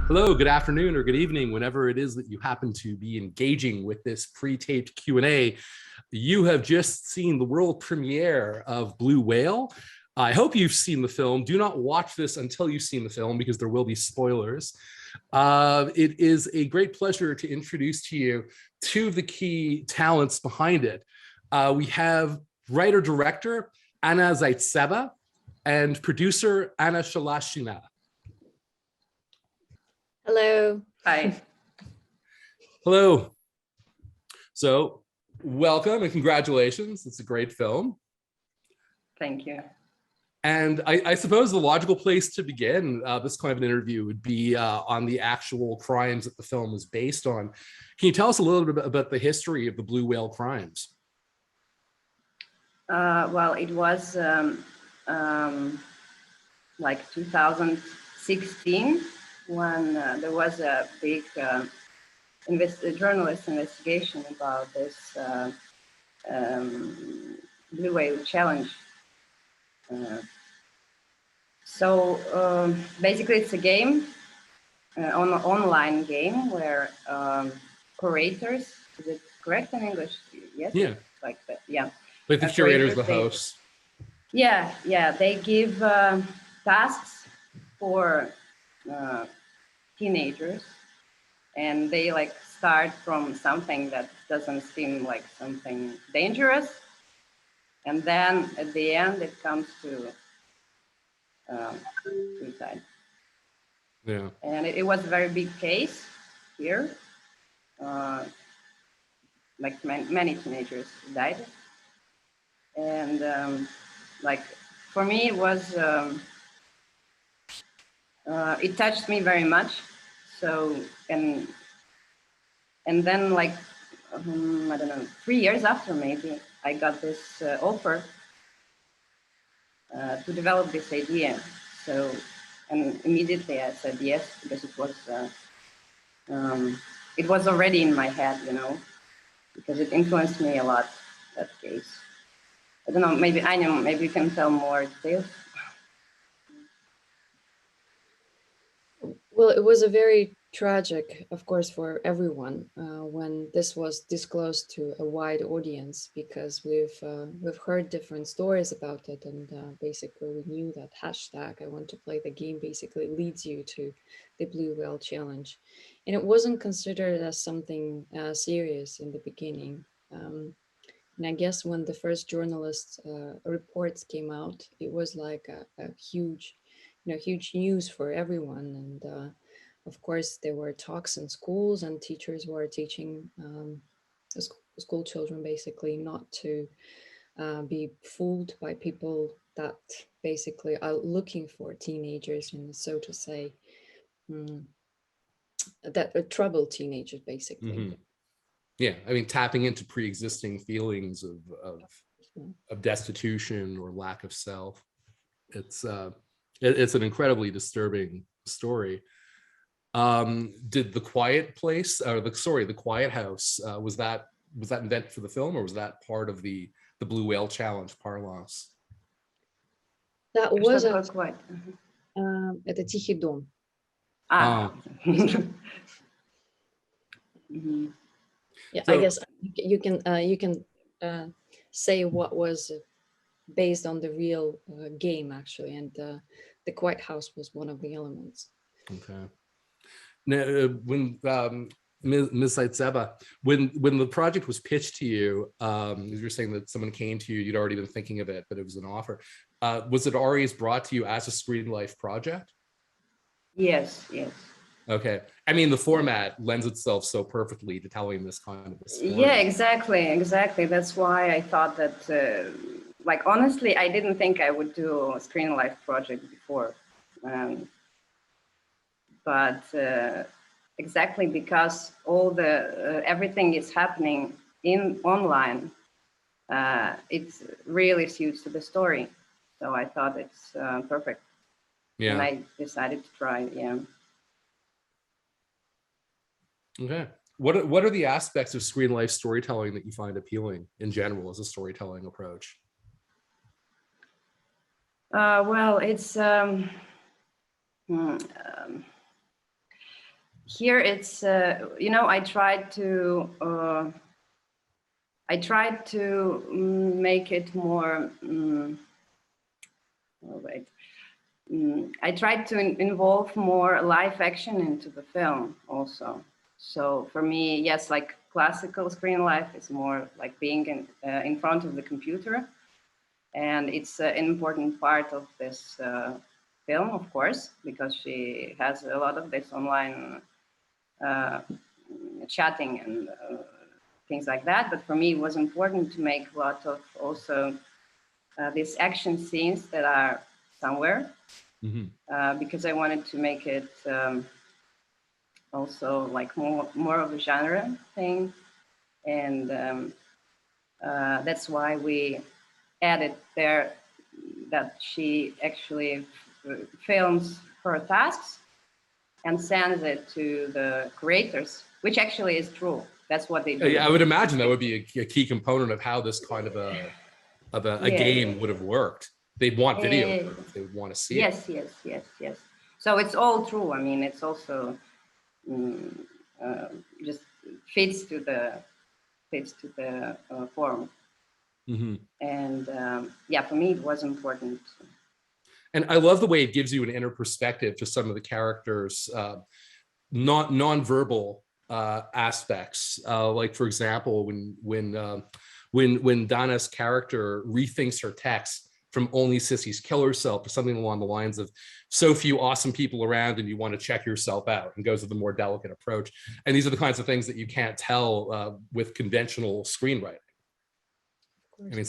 Hello, good afternoon or good evening, whenever it is that you happen to be engaging with this pre-taped Q&A. You have just seen the world premiere of Blue Whale. I hope you've seen the film. Do not watch this until you've seen the film because there will be spoilers. It is a great pleasure to introduce to you two of the key talents behind it. We have writer-director Anna Zaytseva and producer Anna Shalashina. Hello. Hi. Hello. So welcome and congratulations. It's a great film. Thank you. And I suppose the logical place to begin this kind of an interview would be on the actual crimes that the film is based on. Can you tell us a little bit about the history of the Blue Whale crimes? Well, it was like 2016 when there was a big journalist investigation about this Blue Whale challenge. So basically it's a game, online game where curators, is it correct in English? Yes? Yeah. Like that, yeah. Like the curators, the hosts. Yeah, they give tasks for teenagers, and they like start from something that doesn't seem like something dangerous, and then at the end it comes to suicide. Yeah. And it was a very big case here. Like many teenagers died, and like for me it was it touched me very much. So and then like I don't know, 3 years after maybe I got this offer to develop this idea. So and immediately I said yes because it was already in my head, you know, because it influenced me a lot, that case. I don't know, maybe I know, maybe you can tell more details. Well, it was a very tragic, of course, for everyone when this was disclosed to a wide audience, because we've heard different stories about it, and basically we knew that hashtag "I want to play the game" basically leads you to the Blue Whale challenge, and it wasn't considered as something serious in the beginning. And I guess when the first journalist reports came out, it was like a huge, huge news for everyone. And of course, there were talks in schools, and teachers were teaching school children basically not to be fooled by people that basically are looking for teenagers, and so to say, that trouble teenagers basically. Mm-hmm. Yeah, I mean, tapping into pre-existing feelings of destitution or lack of self. It's an incredibly disturbing story. Did the Quiet Place, or the Quiet House, was that invented for the film, or was that part of the Blue Whale Challenge parlance? That was Quiet. Это Тихий дом. Mm-hmm. Yeah, So, I guess you can say what was based on the real game actually, and the Quiet House was one of the elements. okay. Now, when Ms. Zaytseva, when the project was pitched to you, you're saying that someone came to you, you'd already been thinking of it, but it was an offer. Was it already brought to you as a Screen Life project? Yes. Okay. I mean, the format lends itself so perfectly to telling this kind of a story. Yeah, exactly. That's why I thought that, like, honestly, I didn't think I would do a Screen Life project before. But exactly because all the everything is happening online, it really suits to the story. So I thought it's perfect. Yeah. And I decided to try it, yeah. Okay. What are the aspects of Screen Life storytelling that you find appealing in general as a storytelling approach? Well, it's here it's I tried to make it more. Oh, wait. I tried to involve more live action into the film also. So for me, yes, like classical screen life is more like being in front of the computer, and it's an important part of this film, of course, because she has a lot of this online chatting and things like that. But for me, it was important to make a lot of also these action scenes that are somewhere, because I wanted to make it also like more of a genre thing, and that's why we added there that she actually films her tasks and sends it to the creators, which actually is true. That's what they do. Yeah, I would imagine that would be a key component of how this kind of a game would have worked. They'd want video. They would want to see it. Yes. So it's all true. I mean, it's also just fits to the form. And yeah, for me, it was important. And I love the way it gives you an inner perspective to some of the characters' non-verbal aspects. Like, for example, when Dana's character rethinks her text from "only sissies kill herself" to something along the lines of "so few awesome people around and you want to check yourself out," and goes with a more delicate approach. And these are the kinds of things that you can't tell with conventional screenwriting. I mean,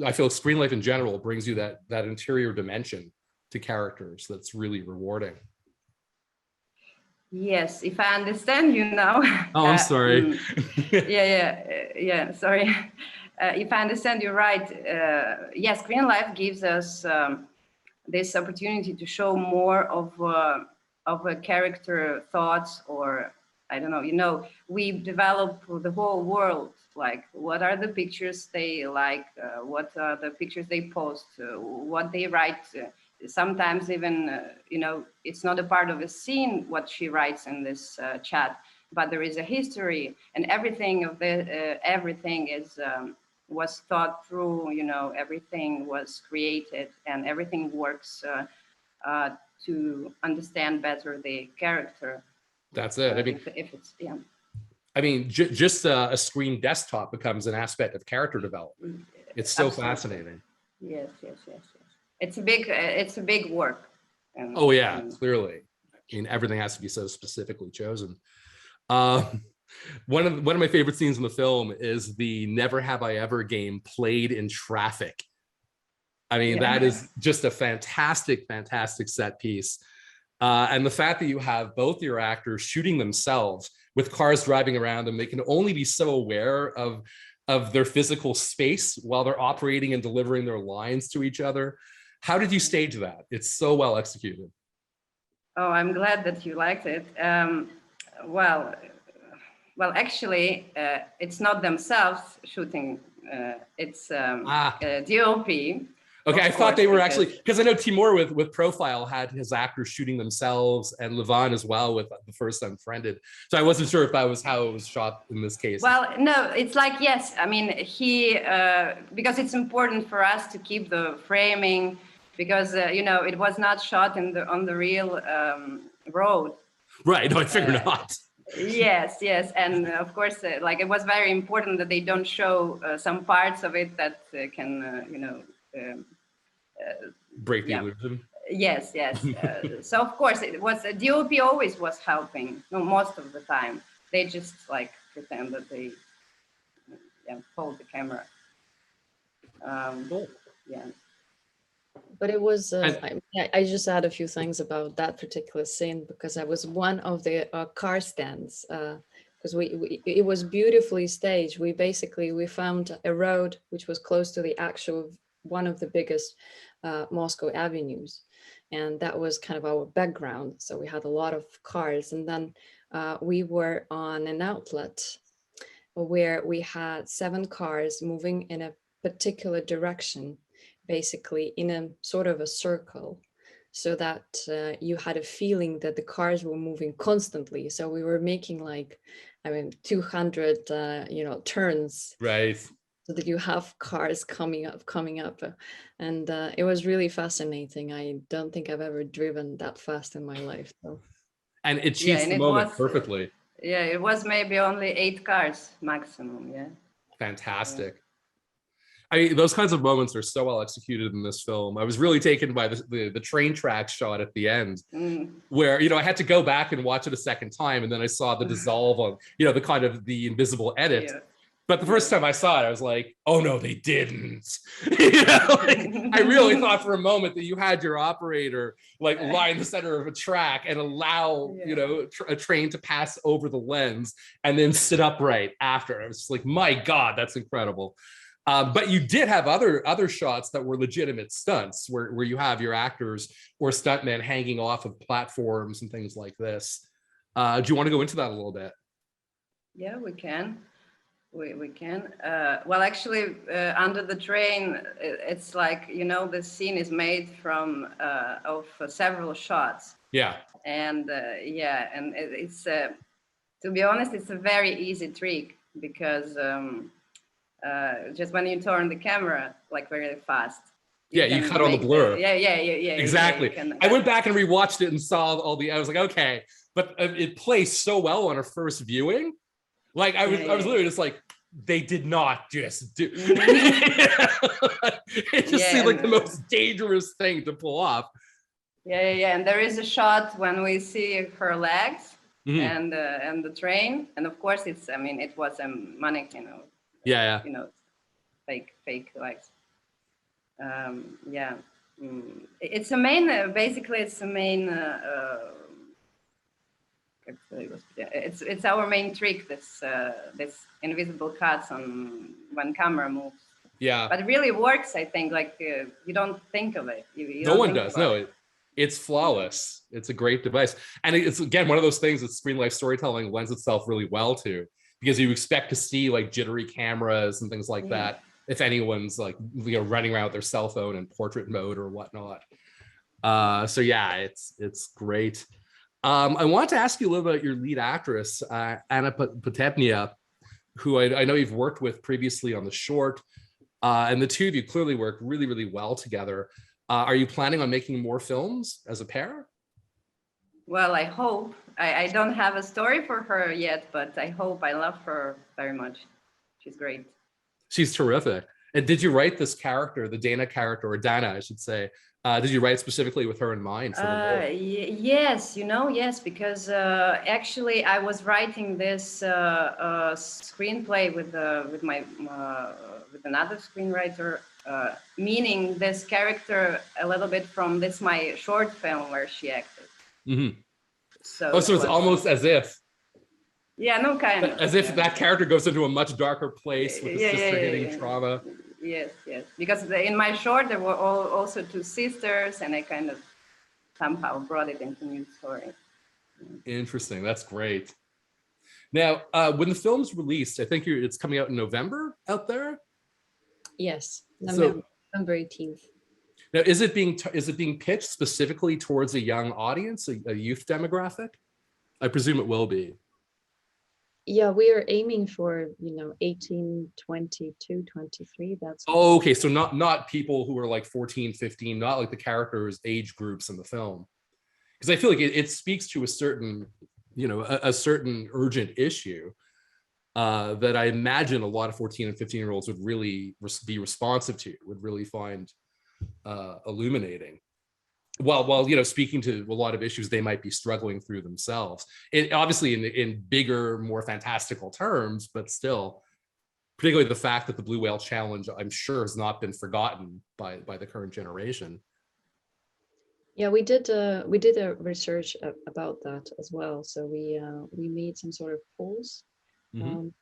I feel screen life in general brings you that interior dimension to characters that's really rewarding. Yes, if I understand you now. Oh, I'm sorry. Yeah. Sorry. If I understand you right, yes, screen life gives us this opportunity to show more of a character thoughts, or I don't know. We develop the whole world. Like, what are the pictures they like? What are the pictures they post? What they write? Sometimes even, it's not a part of a scene what she writes in this chat, but there is a history, and everything of everything is was thought through. Everything was created, and everything works to understand better the character. That's it. I mean, if it's I mean, just a screen desktop becomes an aspect of character development. It's so fascinating. Yes. It's a big work. Oh yeah, clearly. I mean, everything has to be so specifically chosen. One of my favorite scenes in the film is the "Never Have I Ever" game played in traffic. I mean, that is just a fantastic set piece. And the fact that you have both your actors shooting themselves with cars driving around them, they can only be so aware of their physical space while they're operating and delivering their lines to each other. How did you stage that? It's so well executed. Oh, I'm glad that you liked it. Well, actually, it's not themselves shooting. It's DOP. Okay, I thought they were actually, because I know Timur with Profile had his actors shooting themselves, and Levan as well with The First Unfriended. So I wasn't sure if that was how it was shot in this case. Well, no, it's like, yes. I mean, because it's important for us to keep the framing, because it was not shot on the real road. Right. No, I figured not. Yes, and of course, like, it was very important that they don't show some parts of it that can, break the illusion. Yes. So of course, it was DOP always was helping. Most of the time, they just like pretend that they hold the camera. Cool. Yeah. But it was, I just add a few things about that particular scene, because I was one of the car stands, because it was beautifully staged. We found a road which was close to the actual, one of the biggest Moscow avenues. And that was kind of our background. So we had a lot of cars. And then we were on an outlet where we had 7 cars moving in a particular direction, basically in a sort of a circle. so that you had a feeling that the cars were moving constantly. So we were making like, I mean, 200, turns, Right. so that you have cars coming up. And it was really fascinating. I don't think I've ever driven that fast in my life. So. And it Yeah, cheats and the it moment was, perfectly. yeah, it was maybe only 8 cars maximum. Yeah. Fantastic. Those kinds of moments are so well executed in this film. I was really taken by the train track shot at the end, where, I had to go back and watch it a second time, and then I saw the dissolve on, the kind of the invisible edit. Yeah. But the first time I saw it, I was like, oh no, they didn't. I really thought for a moment that you had your operator like lie in the center of a track and allow, a train to pass over the lens and then sit upright after. I was just like, my God, that's incredible. But you did have other shots that were legitimate stunts where you have your actors or stuntmen hanging off of platforms and things like this. Do you want to go into that a little bit? Yeah, we can. We can. Well, actually, under the train, it's like, the scene is made of several shots. Yeah. And and it's to be honest, it's a very easy trick because just when you turn the camera like very fast. You cut on the blur. Yeah. Exactly. I went back and rewatched it and saw I was like, okay, but it plays so well on a first viewing. Like I was literally just like, they did not just do. It just seemed like the most dangerous thing to pull off. Yeah. And there is a shot when we see her legs and the train, and of course it was a mannequin. Yeah. Fake legs. It's a main. Basically, it's the main. It's our main trick. This invisible cuts on when camera moves. Yeah. But it really works. I think. Like you don't think of it. No one does. No, it's flawless. It's a great device, and it's again one of those things that screen life storytelling lends itself really well to, because you expect to see like jittery cameras and things like that if anyone's like running around with their cell phone in portrait mode or whatnot. So yeah, it's great. I want to ask you a little about your lead actress, Anna Potebnia, who I know you've worked with previously on the short, and the two of you clearly work really, really well together. Are you planning on making more films as a pair? Well, I hope. I don't have a story for her yet, but I hope. I love her very much. She's great. She's terrific. And did you write this character, the Dana character, or Dana, I should say? Did you write specifically with her in mind? For the yes, yes, because actually I was writing this screenplay with another screenwriter, meaning this character a little bit from my short film where she acted. Mm-hmm. So it's almost as if. Yeah, no, kind of. As if that character goes into a much darker place with the sister hitting trauma. Yes. Because in my short, there were also 2 sisters, and I kind of somehow brought it into new story. Interesting. That's great. Now, when the film's released, I think it's coming out in November out there. Yes, November 18th. Now, is it being pitched specifically towards a young audience, a youth demographic? I presume it will be. Yeah, we are aiming for 18, 22, 23. That's okay. So not people who are like 14, 15, not like the characters' age groups in the film, because I feel like it speaks to a certain a certain urgent issue that I imagine a lot of 14 and 15-year-olds would really be responsive to, would really find illuminating. While speaking to a lot of issues they might be struggling through themselves, obviously in bigger, more fantastical terms, but still, particularly the fact that the Blue Whale Challenge, I'm sure, has not been forgotten by the current generation. Yeah, we did a research about that as well. So we made some sort of polls on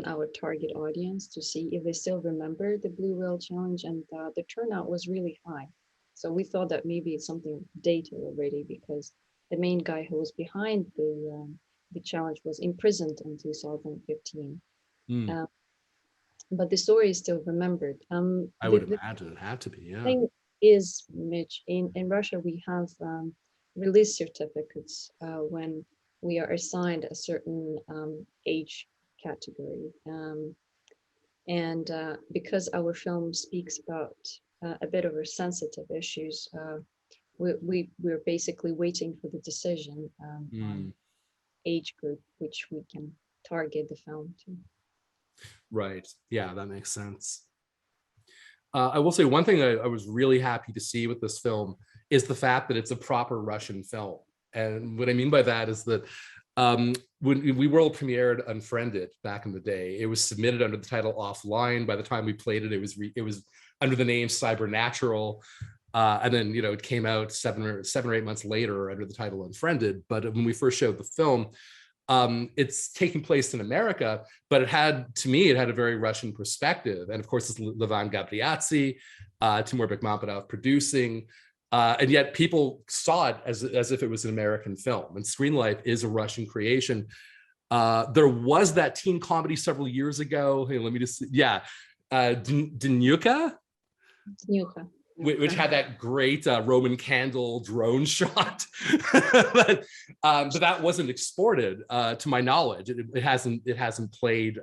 our target audience to see if they still remember the Blue Whale Challenge, and the turnout was really high. So we thought that maybe it's something dated already, because the main guy who was behind the challenge was imprisoned in 2015. But the story is still remembered. I would imagine it had to be, yeah. is, Mitch, in Russia, we have release certificates when we are assigned a certain age category. And because our film speaks about a bit of sensitive issues, we're basically waiting for the decision on age group which we can target the film to. Right. Yeah, that makes sense. I will say one thing I was really happy to see with this film is the fact that it's a proper Russian film. And what I mean by that is that when we world premiered Unfriended back in the day, it was submitted under the title Offline. By the time we played it, it was under the name Cybernatural. And then, you know, it came out seven or 8 months later under the title Unfriended. But when we first showed the film, it's taking place in America, but it had a very Russian perspective. And of course, it's Levan Gabriadze, Timur Bekmambetov producing, and yet people saw it as if it was an American film. And Screen Life is a Russian creation. There was that teen comedy several years ago. Hey, let me just, yeah, Dnyuka. Which had that great Roman candle drone shot, but that wasn't exported to my knowledge. It hasn't played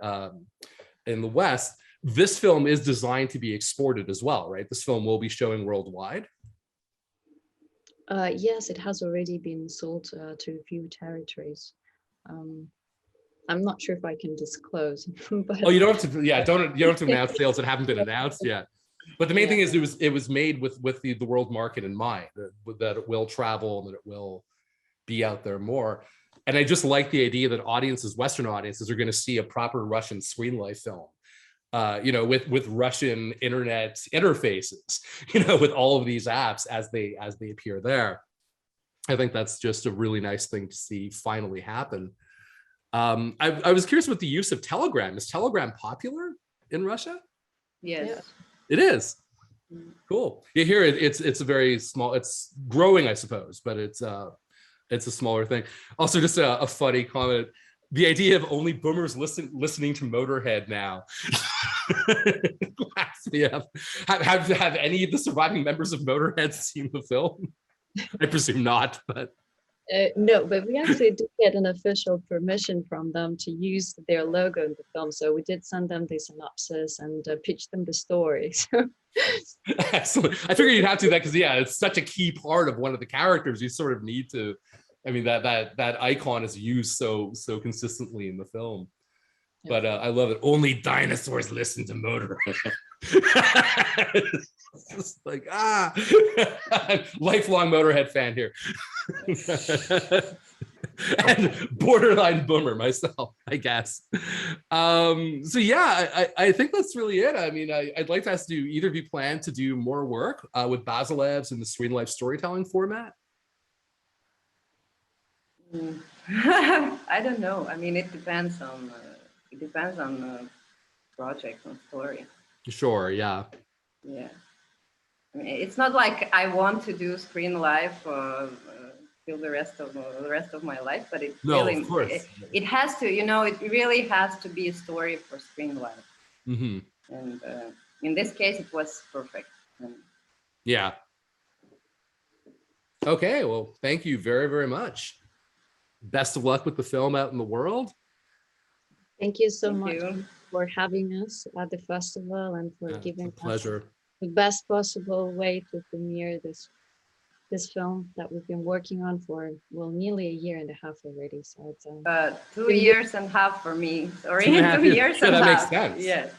in the West. This film is designed to be exported as well, right? This film will be showing worldwide. Yes, it has already been sold to a few territories. I'm not sure if I can disclose. But oh, you don't have to. Yeah, you don't have to announce sales that haven't been announced yet. But the main thing is it was made with the world market in mind, that it will travel and that it will be out there more. And I just like the idea that audiences, Western audiences, are going to see a proper Russian Screen Life film, you know, with Russian internet interfaces, you know, with all of these apps as they appear there. I think that's just a really nice thing to see finally happen. I was curious about the use of Telegram. Is Telegram popular in Russia? Yes. Yeah. It is. Cool. You hear it. It's a very small. It's growing, I suppose, but it's a smaller thing. Also, just a funny comment: the idea of only boomers listening to Motorhead now. Have any of the surviving members of Motorhead seen the film? I presume not, but. No, but we actually did get an official permission from them to use their logo in the film. So we did send them the synopsis and pitch them the story. So. Excellent. I figured you'd have to do that because, yeah, it's such a key part of one of the characters. You sort of need to. I mean, that icon is used so consistently in the film. Yeah. But I love it. Only dinosaurs listen to Motorhead. Just like lifelong Motorhead fan here. And borderline boomer myself, I guess. So yeah, I think that's really it. I mean, I'd like to ask you, either of you plan to do more work with Basilevs in the Screen Life storytelling format? I don't know. I mean, it depends on the project, on story. Sure. Yeah. Yeah. I mean, it's not like I want to do Screen Life till the rest of my life, but it really, of course. It has to, you know, it really has to be a story for Screen Life. Mm-hmm. And in this case, it was perfect. Yeah. Okay. Well, thank you very, very much. Best of luck with the film out in the world. Thank you so much for having us at the festival and for giving us the best possible way to premiere this film that we've been working on for, well, nearly a year and a half already. So it's 2 years and a half for me. Sorry, 2 years and a half. That makes sense. Yes.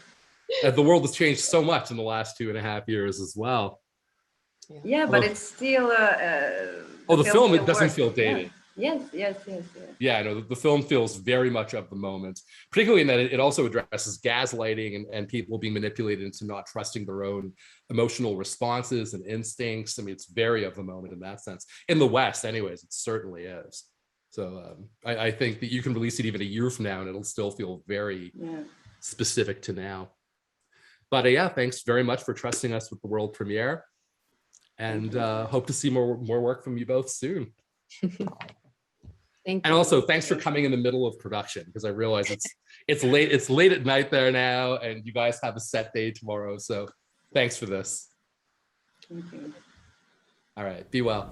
The world has changed so much in the last 2.5 years as well. Yeah, but it's still. The film it doesn't feel dated. Yeah. Yes. Yeah, no, the film feels very much of the moment, particularly in that it also addresses gaslighting and people being manipulated into not trusting their own emotional responses and instincts. I mean, it's very of the moment in that sense. In the West, anyways, it certainly is. So I think that you can release it even a year from now and it'll still feel very specific to now. But yeah, thanks very much for trusting us with the world premiere, and hope to see more work from you both soon. Thank you. And also, thanks for coming in the middle of production, because I realize it's late at night there now, and you guys have a set day tomorrow. So thanks for this. Thank you. All right. Be well.